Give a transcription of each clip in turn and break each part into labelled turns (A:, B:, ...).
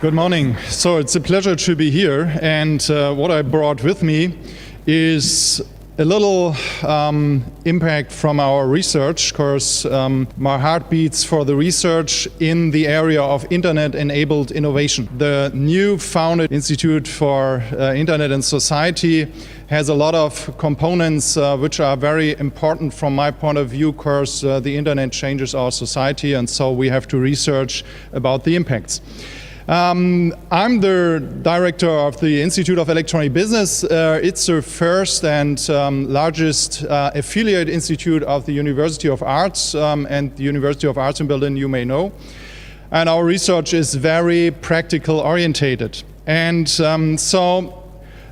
A: Good morning. So it's a pleasure to be here, and what I brought with me is a little impact from our research, because my heart beats for the research in the area of Internet-enabled innovation. The new founded Institute for Internet and Society has a lot of components which are very important from my point of view, because the Internet changes our society, and so we have to research about the impacts. I'm the director of the Institute of Electronic Business. It's the first and largest affiliate institute of the University of Arts, and the University of Arts in Berlin, you may know. And our research is very practical orientated. And so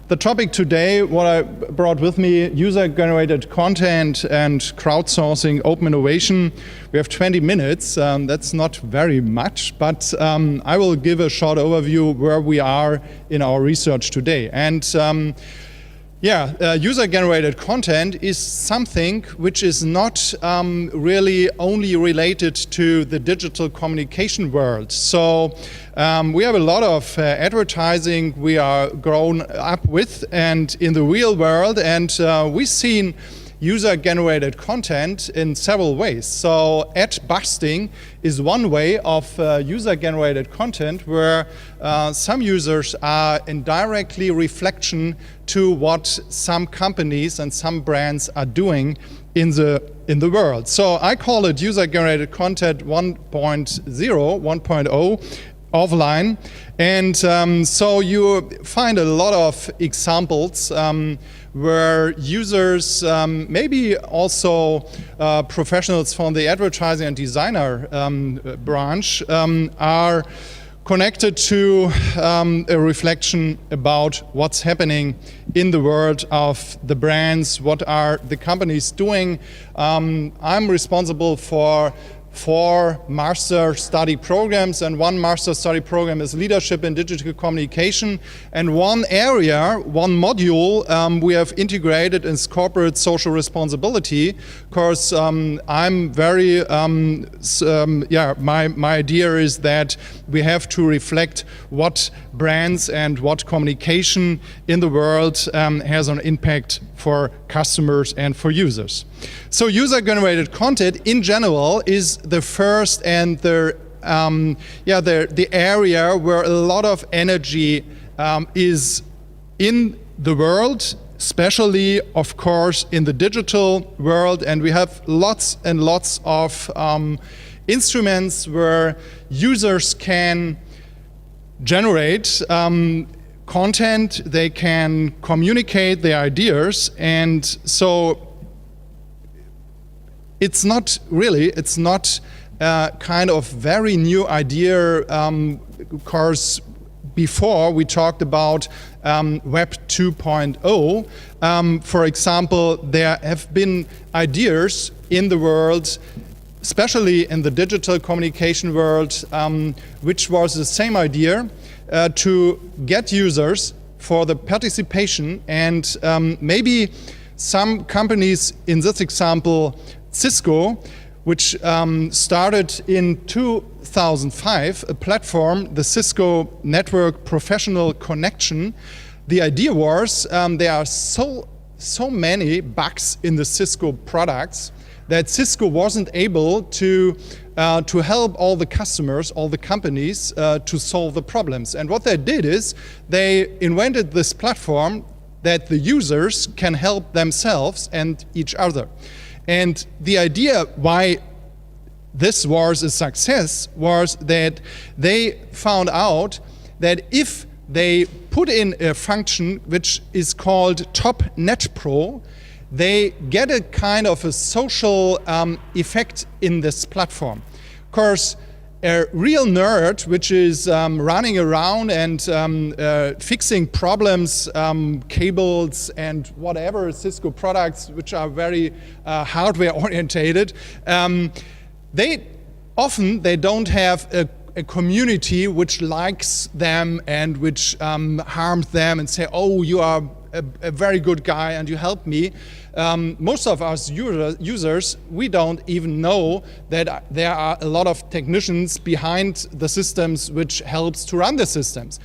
A: the topic today, what I brought with me, user-generated content and crowdsourcing open innovation. We have 20 minutes. That's not very much, but I will give a short overview where we are in our research today. And user-generated content is something which is not really only related to the digital communication world. So we have a lot of advertising we are grown up with and in the real world, and we've seen user-generated content in several ways. So ad busting is one way of user-generated content where some users are indirectly reflection to what some companies and some brands are doing in the world. So I call it user-generated content 1.0 offline, and so you find a lot of examples where users, maybe also professionals from the advertising and designer branch, are connected to a reflection about what's happening in the world of the brands, what are the companies doing. I'm responsible for 4 master study programs, and one master study program is leadership in digital communication, and one area, one module we have integrated is corporate social responsibility, because I'm very my idea is that we have to reflect what brands and what communication in the world has an impact for customers and for users. So user-generated content in general is the first and the area where a lot of energy is in the world, especially, of course, in the digital world, and we have lots and lots of instruments where users can generate content, they can communicate their ideas, and so it's not kind of very new idea, because before we talked about Web 2.0. For example, there have been ideas in the world, especially in the digital communication world, which was the same idea, to get users for the participation, and maybe some companies, in this example Cisco, which started in 2005, a platform, the Cisco Network Professional Connection. The idea was there are so many bugs in the Cisco products that Cisco wasn't able to help all the customers, all the companies to solve the problems. And what they did is they invented this platform that the users can help themselves and each other. And the idea why this was a success was that they found out that if they put in a function which is called Top Net Pro, they get a kind of a social effect in this platform. Of course, a real nerd, which is running around and fixing problems, cables and whatever Cisco products, which are very hardware orientated, they don't have a community which likes them and which harms them and say, oh, you are a very good guy and you help me. Most of us users, we don't even know that there are a lot of technicians behind the systems which helps to run the systems.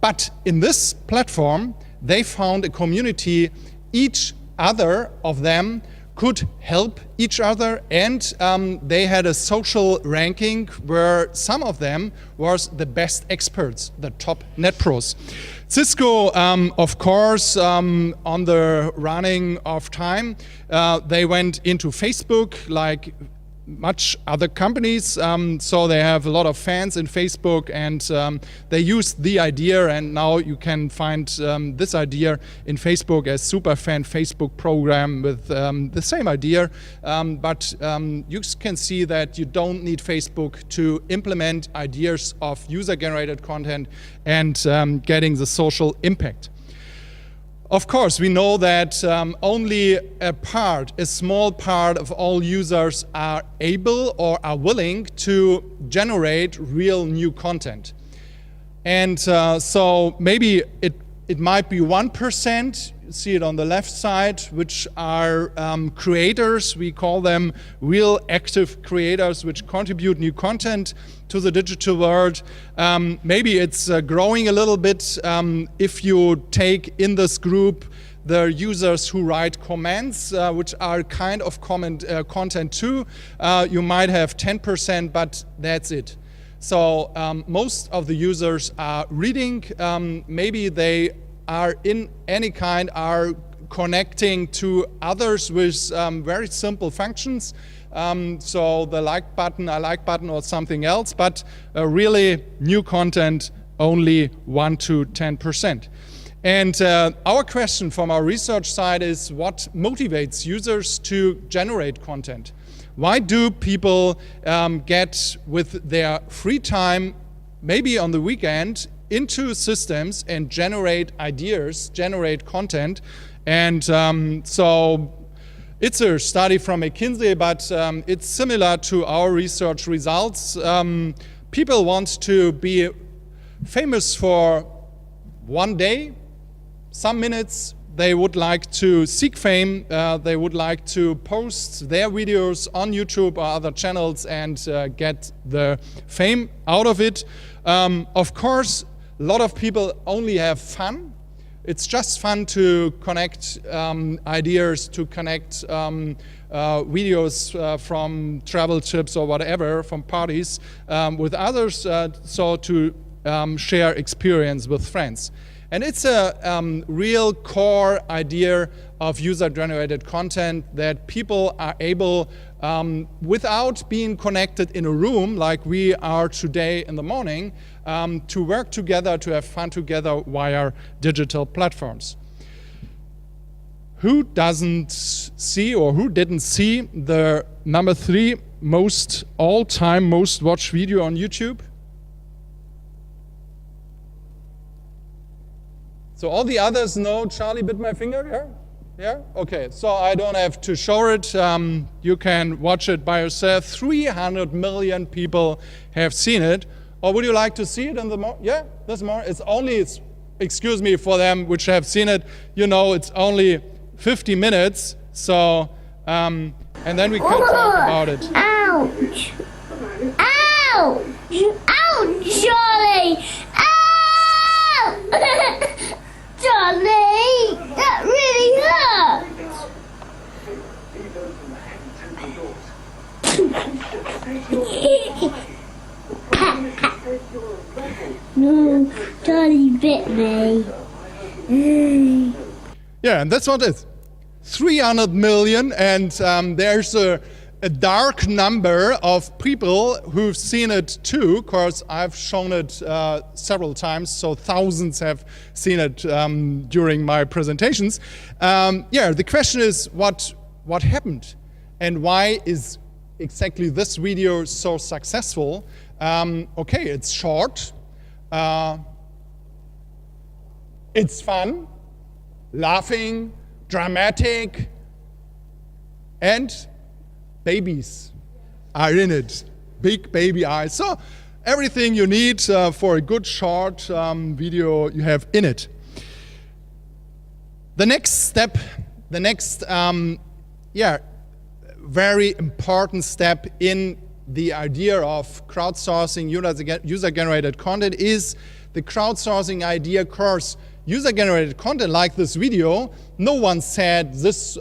A: But in this platform, they found a community. Each other of them could help each other, and they had a social ranking where some of them was the best experts, the top net pros. Cisco, of course, on the running of time, they went into Facebook like much other companies, so they have a lot of fans in Facebook, and they used the idea, and now you can find this idea in Facebook as Superfan Facebook program with the same idea, but you can see that you don't need Facebook to implement ideas of user-generated content and getting the social impact. Of course, we know that only a small part of all users are able or are willing to generate real new content. And so maybe it might be 1%, you see it on the left side, which are creators. We call them real active creators which contribute new content to the digital world. Maybe it's growing a little bit if you take in this group the users who write comments, which are kind of content too. You might have 10%, but that's it. So most of the users are reading. Maybe they are in any kind, are connecting to others with very simple functions. So the like button, I like button, or something else, but really new content, only 1 to 10%. And our question from our research side is, what motivates users to generate content? Why do people get with their free time, maybe on the weekend, into systems and generate ideas, generate content? And so it's a study from McKinsey, but it's similar to our research results. People want to be famous for one day, some minutes. They would like to seek fame. They would like to post their videos on YouTube or other channels and get the fame out of it. Of course, a lot of people only have fun. It's just fun to connect ideas, to connect videos from travel trips or whatever, from parties with others, so to share experience with friends. And it's a real core idea of user-generated content that people are able, without being connected in a room like we are today in the morning, to work together, to have fun together via digital platforms. Who doesn't see, or who didn't see, the number 3 all-time most watched video on YouTube? So all the others know Charlie bit my finger here? Yeah? Okay, so I don't have to show it. You can watch it by yourself. 300 million people have seen it. Or would you like to see it in the morning? Yeah, this morning. It's excuse me for them which have seen it, you know, it's only 50 minutes. So, and then we can talk about it.
B: Ouch! Ouch! Ouch, Charlie! Ow! Charlie, that really hurts. No, Charlie bit me.
A: Yeah, and that's what it is. 300 million, and there's a dark number of people who've seen it too, because I've shown it several times, so thousands have seen it during my presentations. Yeah, the question is what happened, and why is exactly this video so successful? Okay, it's short, it's fun, laughing, dramatic, and babies are in it, big baby eyes. So everything you need for a good short video you have in it. The next step, the next very important step in the idea of crowdsourcing user-generated content is the crowdsourcing idea course. User-generated content like this video, no one said this,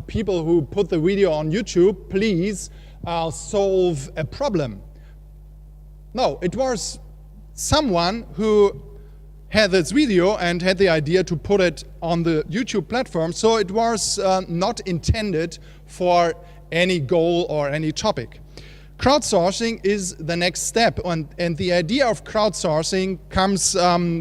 A: people who put the video on YouTube, please solve a problem. No, it was someone who had this video and had the idea to put it on the YouTube platform, so it was not intended for any goal or any topic. Crowdsourcing is the next step, and the idea of crowdsourcing comes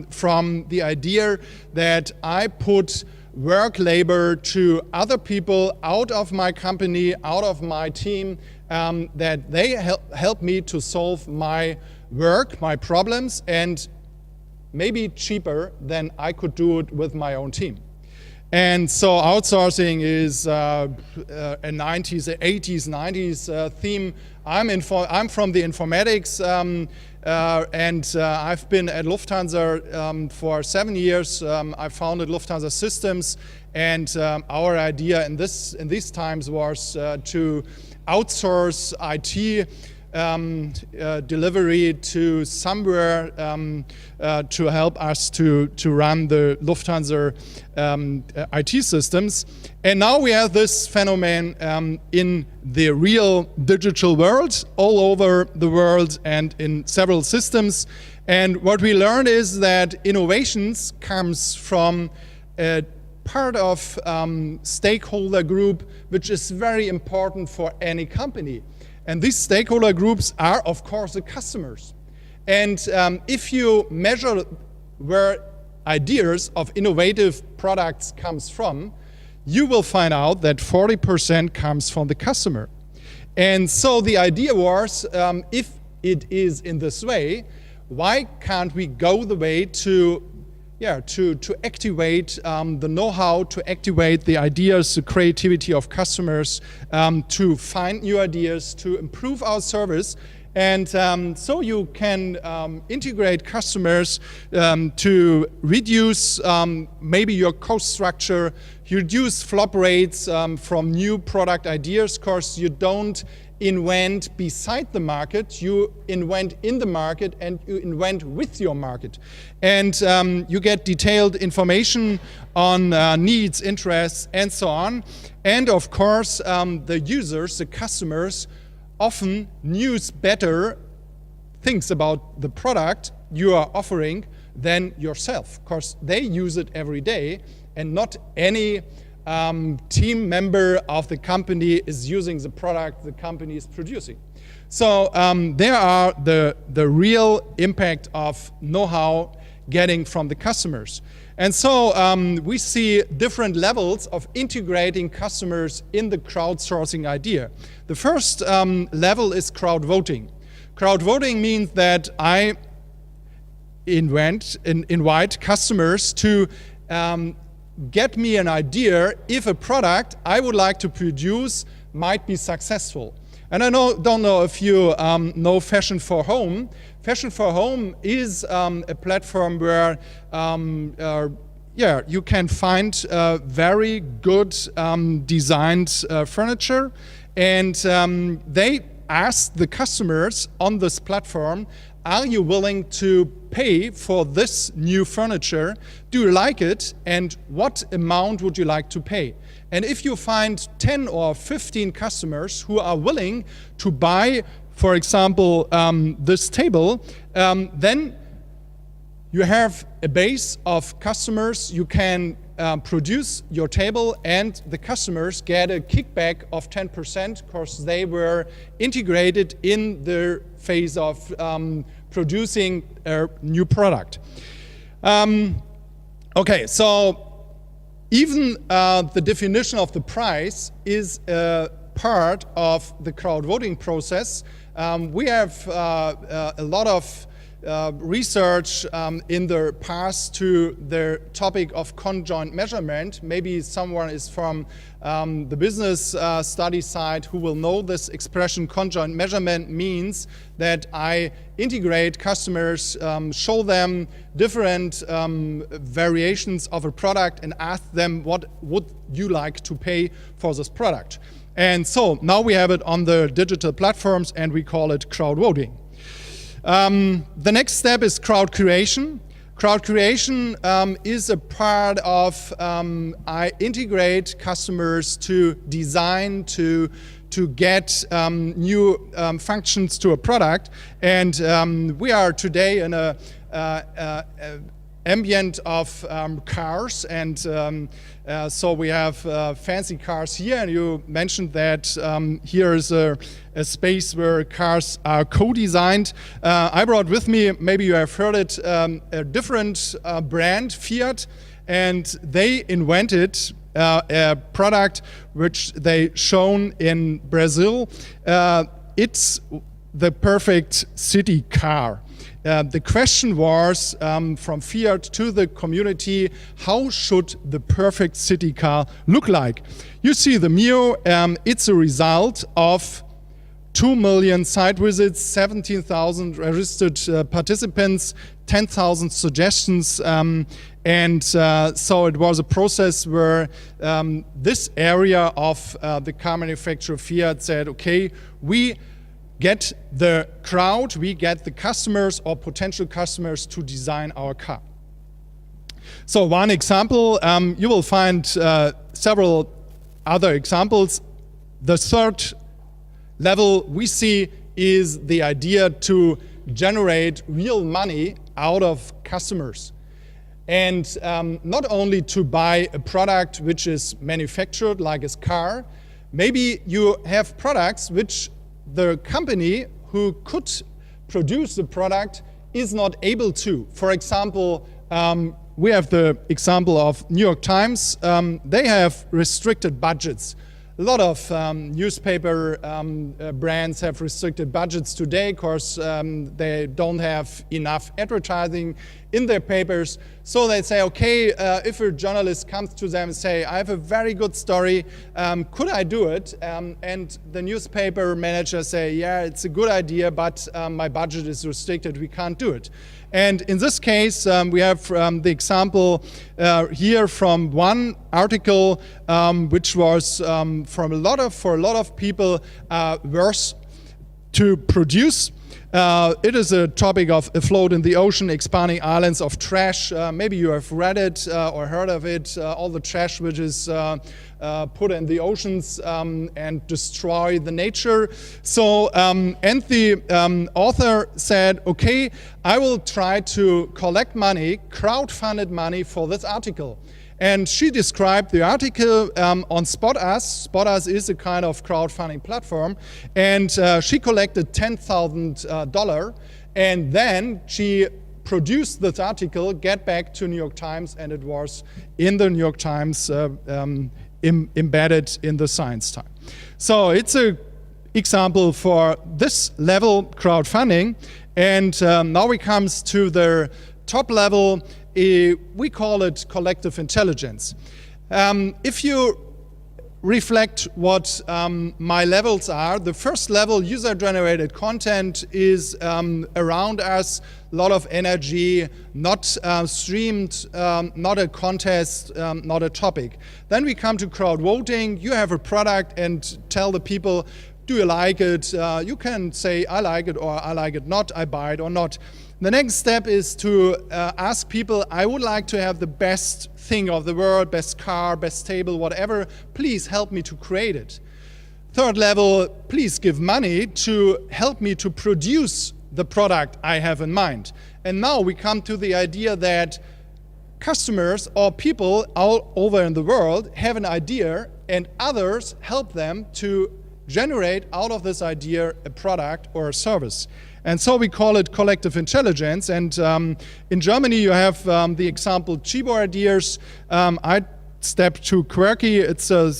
A: from the idea that I put work labor to other people out of my company, out of my team, that they help me to solve my work, my problems, and maybe cheaper than I could do it with my own team. And so outsourcing is a 90s, 80s, 90s theme. I'm from the informatics, and I've been at Lufthansa for 7 years. I founded Lufthansa Systems, and our idea in these times was to outsource IT delivery to somewhere to help us to run the Lufthansa IT systems. And now we have this phenomenon in the real digital world, all over the world and in several systems. And what we learned is that innovations comes from a part of stakeholder group, which is very important for any company. And these stakeholder groups are, of course, the customers. And if you measure where ideas of innovative products comes from, you will find out that 40% comes from the customer. And so the idea was, if it is in this way, why can't we go the way to activate the know-how, to activate the ideas, the creativity of customers, to find new ideas, to improve our service. And so you can integrate customers to reduce maybe your cost structure, you reduce flop rates from new product ideas. Of course, you don't invent beside the market, you invent in the market and you invent with your market. And you get detailed information on needs, interests, and so on. And of course, the users, the customers, often knows better things about the product you are offering than yourself. Of course, they use it every day, and not any team member of the company is using the product the company is producing. So there are the real impact of know-how getting from the customers. And so we see different levels of integrating customers in the crowdsourcing idea. The first level is crowd voting. Crowd voting means that I invite customers to get me an idea if a product I would like to produce might be successful. And I don't know if you know Fashion for Home. Fashion for Home is a platform where you can find very good designed furniture, and they ask the customers on this platform, are you willing to pay for this new furniture? Do you like it? And what amount would you like to pay? And if you find 10 or 15 customers who are willing to buy, for example, this table, then you have a base of customers. You can produce your table, and the customers get a kickback of 10% because they were integrated in the phase of producing a new product. Okay, so even the definition of the price is a part of the crowd voting process. We have a lot of research in the past to the topic of conjoint measurement. Maybe someone is from the business study side who will know this expression. Conjoint measurement means that I integrate customers, show them different variations of a product and ask them what would you like to pay for this product. And so now we have it on the digital platforms and we call it crowd voting. The next step is crowd creation. Crowd creation is a part of I integrate customers to design, to get new functions to a product. And we are today in a ambient of cars, and so we have fancy cars here, and you mentioned that here is a space where cars are co-designed. I brought with me, maybe you have heard it, a different brand, Fiat, and they invented a product which they shown in Brazil. It's the perfect city car. The question was from Fiat to the community, how should the perfect city car look like? You see the Mio, it's a result of 2 million site visits, 17,000 registered participants, 10,000 suggestions, and so it was a process where this area of the car manufacturer Fiat said, okay, we get the crowd, we get the customers or potential customers to design our car. So one example, you will find several other examples. The third level we see is the idea to generate real money out of customers. And not only to buy a product which is manufactured like a car, maybe you have products which the company who could produce the product is not able to. For example, we have the example of New York Times. They have restricted budgets. A lot of newspaper brands have restricted budgets today because they don't have enough advertising in their papers. So they say, okay, if a journalist comes to them and say, I have a very good story, could I do it? And the newspaper manager say, yeah, it's a good idea, but my budget is restricted, we can't do it. And in this case, we have the example here from one article, which was for a lot of people worth to produce. It is a topic of afloat in the ocean, expanding islands of trash. Maybe you have read it or heard of it, all the trash which is put in the oceans and destroy the nature. So, and the author said, okay, I will try to collect money, crowdfunded money for this article. And she described the article on Spot Us. Spot Us is a kind of crowdfunding platform. And she collected $10,000. And then she produced this article, get back to New York Times, and it was in the New York Times embedded in the Science Time. So it's an example for this level crowdfunding. And now we come to the top level. We call it collective intelligence. If you reflect what my levels are, the first level, user-generated content, is around us, a lot of energy, not streamed, not a contest, not a topic. Then we come to crowd voting. You have a product and tell the people, do you like it? You can say, I like it, or I like it not, I buy it or not. The next step is to ask people, I would like to have the best thing of the world, best car, best table, whatever. Please help me to create it. Third level, please give money to help me to produce the product I have in mind. And now we come to the idea that customers or people all over in the world have an idea and others help them to generate out of this idea a product or a service. And so we call it collective intelligence. And in Germany, you have the example Chibo ideas. I step to Quirky. It's a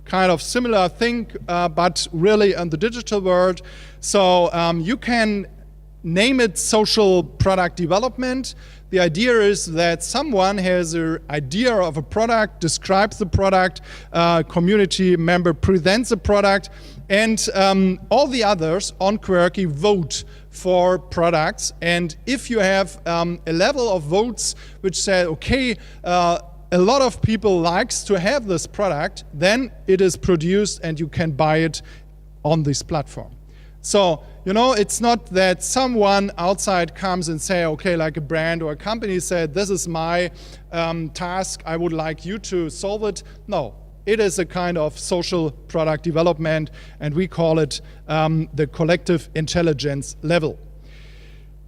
A: kind of similar thing, but really in the digital world. So you can name it social product development. The idea is that someone has an idea of a product, describes the product, community member presents the product, and all the others on Quirky vote for products. And if you have a level of votes which say, okay, a lot of people likes to have this product, then it is produced and you can buy it on this platform. So, you know, it's not that someone outside comes and say, okay, like a brand or a company said, this is my task, I would like you to solve it. No, it is a kind of social product development, and we call it the collective intelligence level.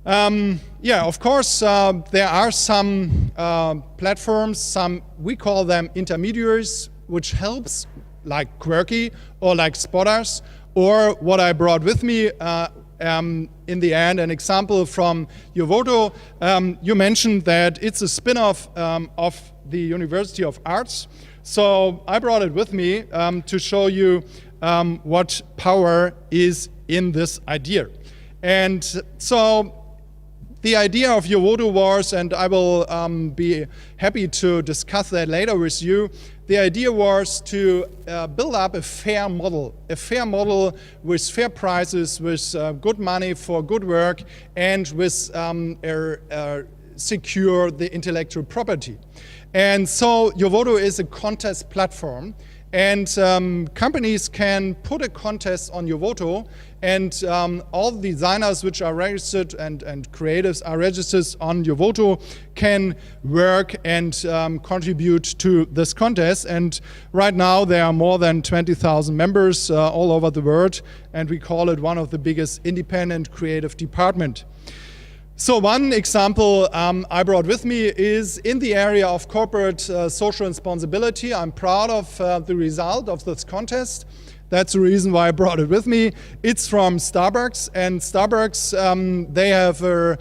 A: Yeah, of course, there are some platforms, we call them intermediaries, which helps, like Quirky or like Spotters, or what I brought with me in the end, an example from Yovoto. You mentioned that it's a spin-off of the University of Arts. So I brought it with me to show you what power is in this idea. And so the idea of Yovoto was, and I will be happy to discuss that later with you, the idea was to build up a fair model with fair prices, with good money for good work, and with secure the intellectual property. And so Yovoto is a contest platform, and companies can put a contest on Yovoto, and all designers which are registered and creatives are registered on Yovoto can work and contribute to this contest. And right now there are more than 20,000 members all over the world, and we call it one of the biggest independent creative departments. So one example I brought with me is in the area of corporate social responsibility. I'm proud of the result of this contest. That's the reason why I brought it with me. It's from Starbucks, and Starbucks, they have an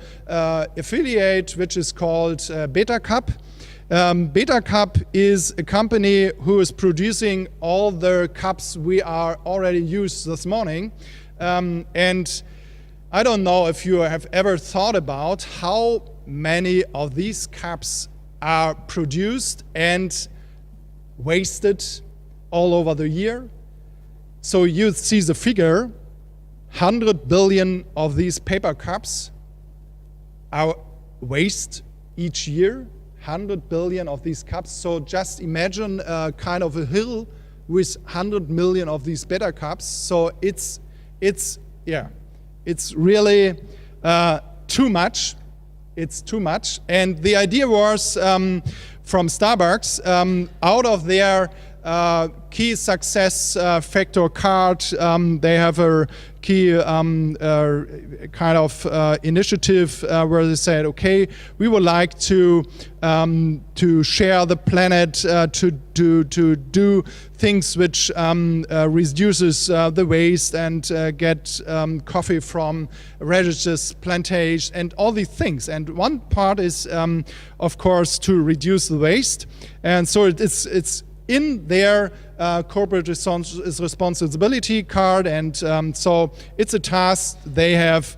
A: affiliate which is called Beta Cup. Beta Cup is a company who is producing all the cups we are already used this morning. And I don't know if you have ever thought about how many of these cups are produced and wasted all over the year. So you see the figure, 100 billion of these paper cups are waste each year, 100 billion of these cups. So just imagine kind of a hill with 100 million of these Beta cups. So it's really too much. It's too much. And the idea was from Starbucks, out of their key success factor card, they have a key kind of initiative where they said, okay, we would like to share the planet, to do things which reduces the waste, and get coffee from Regis's plantation and all these things. And one part is, of course, to reduce the waste. And so it's in their corporate responsibility card, and so it's a task they have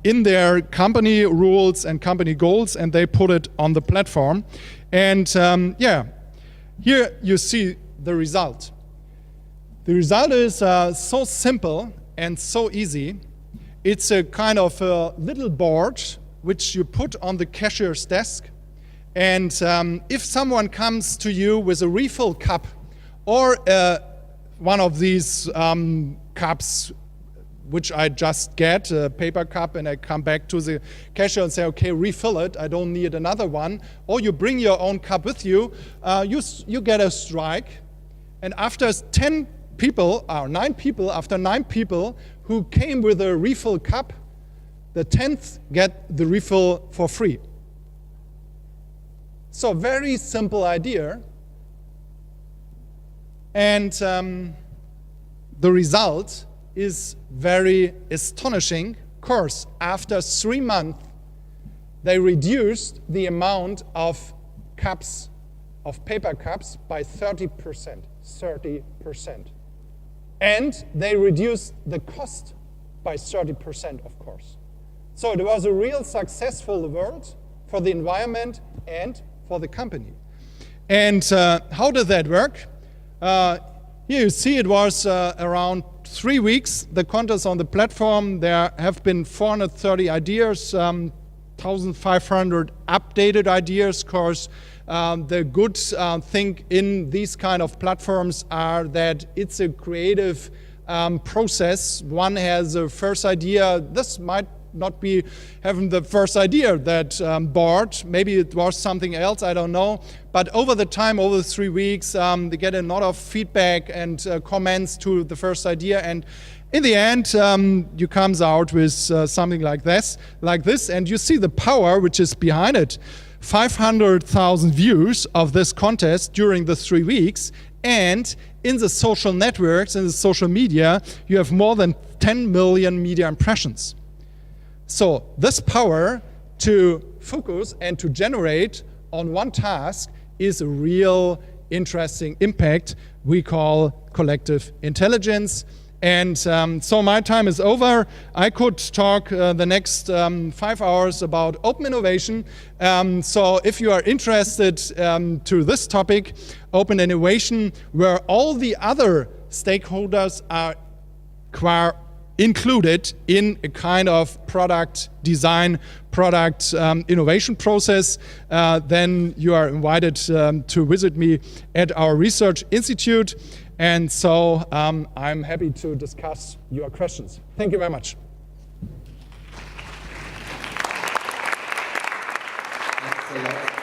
A: in their company rules and company goals, and they put it on the platform. And yeah, here you see the result. The result is so simple and so easy. It's a kind of a little board which you put on the cashier's desk. And if someone comes to you with a refill cup or one of these cups which I just get, a paper cup, and I come back to the cashier and say, okay, refill it, I don't need another one, or you bring your own cup with you, you get a strike. And after 10 people, or 9 people, after 9 people who came with a refill cup, the 10th get the refill for free. So very simple idea, and the result is very astonishing. Of course, after 3 months, they reduced the amount of cups, of paper cups, by 30%. 30%. And they reduced the cost by 30%, of course. So it was a real successful world for the environment and for the company. And how did that work? Here you see it was around 3 weeks, the contest on the platform. There have been 430 ideas, 1,500 updated ideas. Of course, the good thing in these kind of platforms are that it's a creative process. One has a first idea. This might not be having the first idea that board. Maybe it was something else, I don't know. But over the time, over the 3 weeks, they get a lot of feedback and comments to the first idea. And in the end, you comes out with something like this, and you see the power which is behind it. 500,000 views of this contest during the 3 weeks, and in the social networks, in the social media, you have more than 10 million media impressions. So this power to focus and to generate on one task is a real interesting impact we call collective intelligence. And so my time is over. I could talk the next 5 hours about open innovation. So if you are interested to this topic, open innovation, where all the other stakeholders are included in a kind of product design, product innovation process, then you are invited to visit me at our research institute. And so I'm happy to discuss your questions. Thank you very much.
C: Thanks a lot.